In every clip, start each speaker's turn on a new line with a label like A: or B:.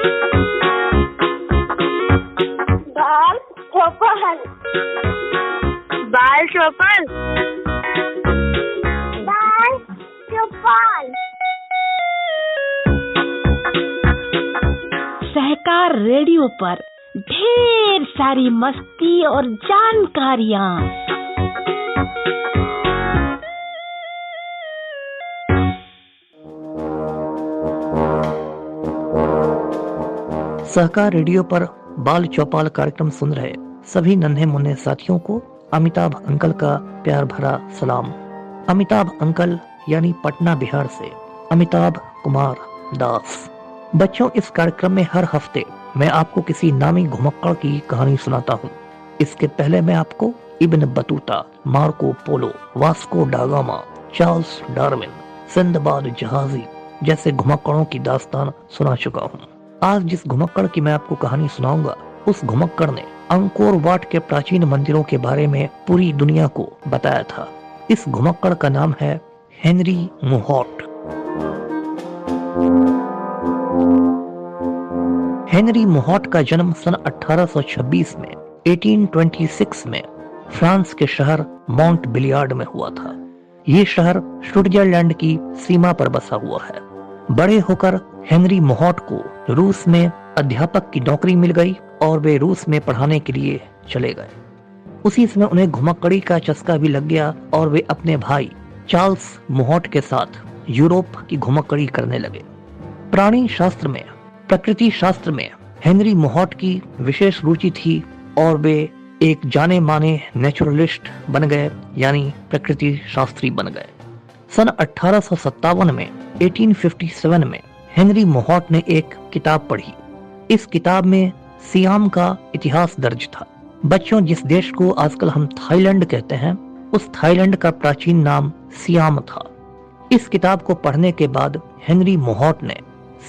A: बाल चौपल, बाल चौपल, बाल चौपल।
B: सहकार रेडियो पर ढेर सारी मस्ती और जानकारियाँ।
C: सहकार रेडियो पर बाल चौपाल कार्यक्रम सुन रहे सभी नन्हे मुन्ने साथियों को अमिताभ अंकल का प्यार भरा सलाम। अमिताभ अंकल यानी पटना बिहार से अमिताभ कुमार दास। बच्चों, इस कार्यक्रम में हर हफ्ते मैं आपको किसी नामी घुमक्कड़ की कहानी सुनाता हूँ। इसके पहले मैं आपको Ibn Battuta, Marco Polo, Vasco डा गामा, चार्ल्स डार्विन, सिंदबाद जहाजी जैसे घुमक्कड़ों की दास्तान सुना चुका हूँ। आज जिस घुमक्कड़ की मैं आपको कहानी सुनाऊंगा, उस घुमक्कड़ ने अंकोर वाट के प्राचीन मंदिरों के बारे में पूरी दुनिया को बताया था। इस घुमक्कड़ का नाम है हेनरी मोहॉट। हेनरी मोहॉट का जन्म सन 1826 में 1826 में फ्रांस के शहर माउंट बिलियार्ड में हुआ था। ये शहर स्विट्जरलैंड की सीमा पर बसा हुआ है। बड़े होकर हेनरी मोहॉट को रूस में अध्यापक की नौकरी मिल गई और वे रूस में पढ़ाने के लिए चले गए। उसी समय उन्हें घुमक्कड़ी का चस्का भी लग गया और वे अपने भाई चार्ल्स मोहॉट के साथ यूरोप की घुमक्कड़ी करने लगे। प्राणी शास्त्र में, प्रकृति शास्त्र में हेनरी मोहॉट की विशेष रुचि थी और वे एक जाने माने नेचुरलिस्ट बन गए, यानी प्रकृति शास्त्री बन गए। सन 1857 में 1857 में हेनरी मोहॉट ने एक किताब पढ़ी। इस किताब में सियाम का इतिहास दर्ज था। बच्चों, जिस देश को आजकल हम थाईलैंड कहते हैं, उस थाईलैंड का प्राचीन नाम सियाम था। इस किताब को पढ़ने के बाद हेनरी मोहॉट ने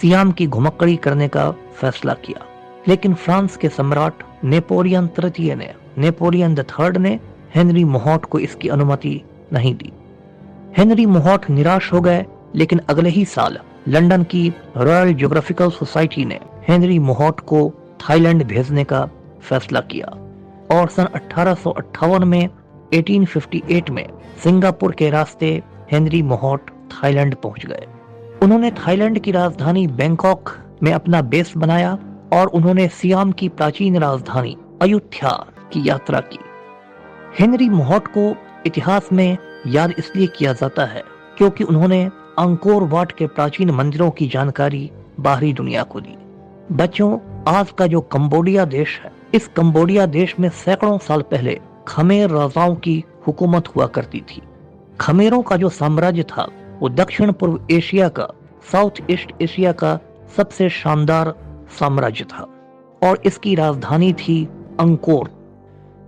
C: सियाम की घुमक्कड़ी करने का फैसला किया, लेकिन फ्रांस के सम्राट नेपोलियन तृतीय ने, नेपोलियन III ने हेनरी मोहॉट को इसकी अनुमति नहीं दी। हेनरी मोहॉट निराश हो गए, लेकिन अगले ही साल लंदन की रॉयल ज्योग्राफिकल सोसाइटी ने हेनरी मोहॉट को थाईलैंड भेजने का फैसला किया और सन 1858 में 1858 में सिंगापुर के रास्ते हेनरी मोहॉट थाईलैंड पहुंच गए। उन्होंने थाईलैंड की राजधानी बैंकॉक में अपना बेस बनाया और उन्होंने सियाम की प्राचीन राजधानी अयुत्या की यात्रा की। हेनरी मोहॉट को इतिहास में याद इसलिए किया जाता है क्योंकि उन्होंने अंकोर वाट के प्राचीन मंदिरों की जानकारी बाहरी दुनिया को दी। बच्चों, आज का जो कंबोडिया देश है, इस कंबोडिया देश में सैकड़ों साल पहले खमेर राजाओं की हुकूमत हुआ करती थी। खमेरों का जो साम्राज्य था वो दक्षिण पूर्व एशिया का, साउथ ईस्ट एशिया का सबसे शानदार साम्राज्य था और इसकी राजधानी थी अंकोर।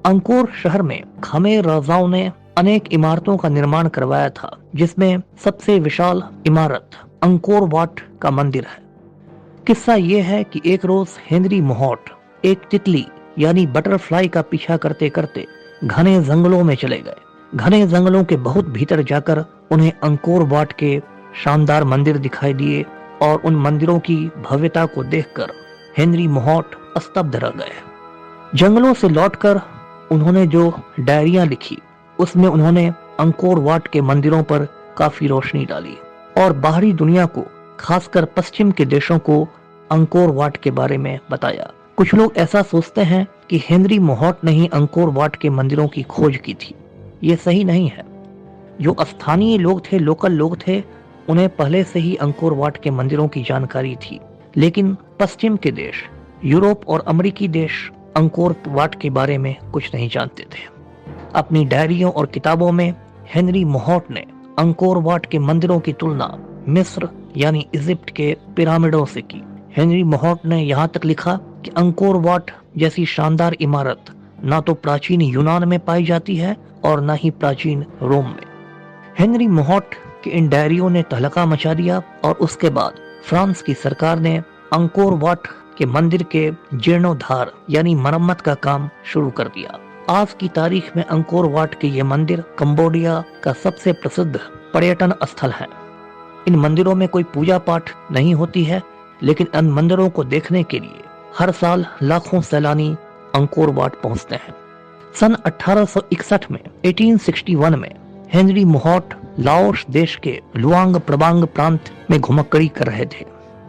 C: अंकोर शहर में खमेर राजाओं ने अनेक इमारतों का निर्माण करवाया था, जिसमें सबसे विशाल इमारत अंकोर वाट का मंदिर है। किस्सा यह है कि एक रोज हेनरी मोहॉट एक तितली यानी बटरफ्लाई का पीछा करते करते घने जंगलों में चले गए। घने जंगलों के बहुत भीतर जाकर उन्हें अंकोर वाट के शानदार मंदिर दिखाई दिए और उन मंदिरों की भव्यता को देखकर हेनरी मोहॉट स्तब्ध रह गए। जंगलों से लौटकर उन्होंने जो डायरियां लिखी, उसमें उन्होंने अंकोर वाट के मंदिरों पर काफी रोशनी डाली और बाहरी दुनिया को, खासकर पश्चिम के देशों को अंकोर वाट के बारे में बताया। कुछ लोग ऐसा सोचते हैं कि हेनरी मोहॉट ने ही अंकोर वाट के मंदिरों की खोज की थी। ये सही नहीं है। जो स्थानीय लोग थे, लोकल लोग थे, उन्हें पहले से ही अंकोर वाट के मंदिरों की जानकारी थी, लेकिन पश्चिम के देश, यूरोप और अमेरिकी देश अंकोर वाट के बारे में कुछ नहीं जानते थे। अपनी डायरियों और किताबों में हेनरी मोहॉट ने अंकोर वाट के मंदिरों की तुलना मिस्र यानी इजिप्ट के पिरामिडों से की। हेनरी मोहॉट ने यहाँ तक लिखा कि अंकोर वाट जैसी शानदार इमारत ना तो प्राचीन यूनान में पाई जाती है और ना ही प्राचीन रोम में। हेनरी मोहॉट के इन डायरियों ने तहलका मचा दिया और उसके बाद फ्रांस की सरकार ने अंकोर वाट के मंदिर के जीर्णोद्धार यानी मरम्मत का काम शुरू कर दिया। आज की तारीख में अंकोर वाट के ये मंदिर कंबोडिया का सबसे प्रसिद्ध पर्यटन स्थल है। इन मंदिरों में कोई पूजा पाठ नहीं होती है, लेकिन इन मंदिरों को देखने के लिए हर साल लाखों सैलानी अंकोर वाट पहुंचते हैं। सन 1861 में 1861 में हेनरी मोहॉट लाओस देश के लुआंग प्रबांग प्रांत में घुमक्कड़ी कर रहे थे।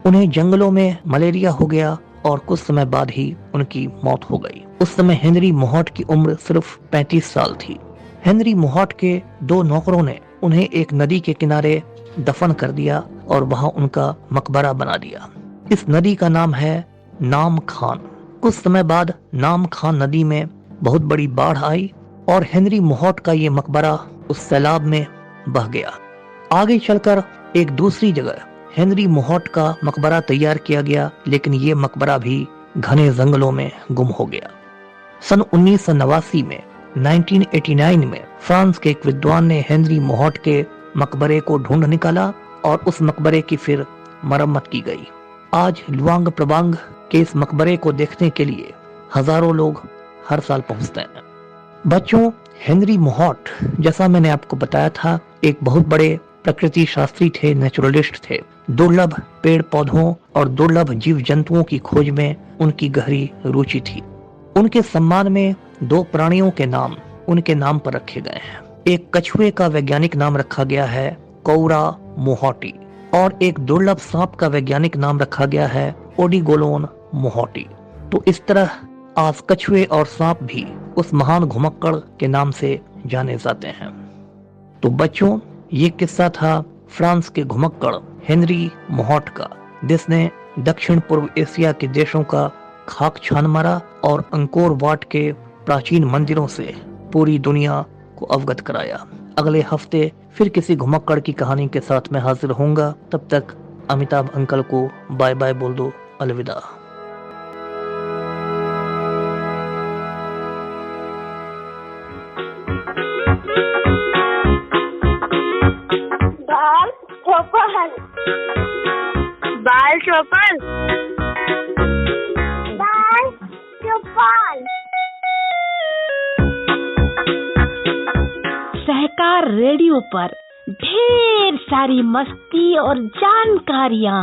C: उन्हें जंगलों में मलेरिया हो गया और कुछ समय बाद ही उनकी मौत हो गई। उस समय हेनरी मोहॉट की उम्र सिर्फ 35 साल थी। हेनरी मोहॉट के 2 नौकरों ने उन्हें एक नदी के किनारे दफन कर दिया और वहां उनका मकबरा बना दिया। इस नदी का नाम है नाम खान। कुछ समय बाद नाम खान नदी में बहुत बड़ी बाढ़ आई और हेनरी मोहॉट का ये मकबरा उस सैलाब में बह गया। आगे चलकर एक दूसरी जगह हेनरी मोहॉट का मकबरा तैयार किया गया, लेकिन ये मकबरा भी घने जंगलों में गुम हो गया। सन 1989 में 1989 में फ्रांस के एक विद्वान ने हेनरी मोहॉट के मकबरे को ढूंढ निकाला और उस मकबरे की फिर मरम्मत की गई। आज लुआंग प्रबांग के इस मकबरे को देखने के लिए हजारों लोग हर साल पहुंचते हैं। बच्चों, हेनरी मोहॉट, जैसा मैंने आपको बताया था, एक बहुत बड़े प्रकृति शास्त्री थे, नेचुरलिस्ट थे। दुर्लभ पेड़ पौधों और दुर्लभ जीव जंतुओं की खोज में उनकी गहरी रुचि थी। उनके सम्मान में 2 प्राणियों के नाम उनके नाम पर रखे गए हैं। एक कछुए का वैज्ञानिक नाम रखा गया है कौरा मोहॉटी और एक दुर्लभ सांप का वैज्ञानिक नाम रखा गया है ओडिगोलोन मोहॉटी। तो इस तरह आज कछुए और सांप भी उस महान घुमक्कड़ के नाम से जाने जाते हैं। तो बच्चों, ये किस्सा था फ्रांस के घुमक्कड़ हेनरी मोहॉट का, जिसने दक्षिण पूर्व एशिया के देशों का खाक छान मारा और अंकोर वाट के प्राचीन मंदिरों से पूरी दुनिया को अवगत कराया। अगले हफ्ते फिर किसी घुमक्कड़ की कहानी के साथ मैं हाजिर होऊंगा। तब तक अमिताभ अंकल को बाय बाय बोल दो, अलविदा।
A: बाल चौपल, बाल चौपल, बाल चौपल।
B: सहकार रेडियो पर ढेर सारी मस्ती और जानकारियाँ।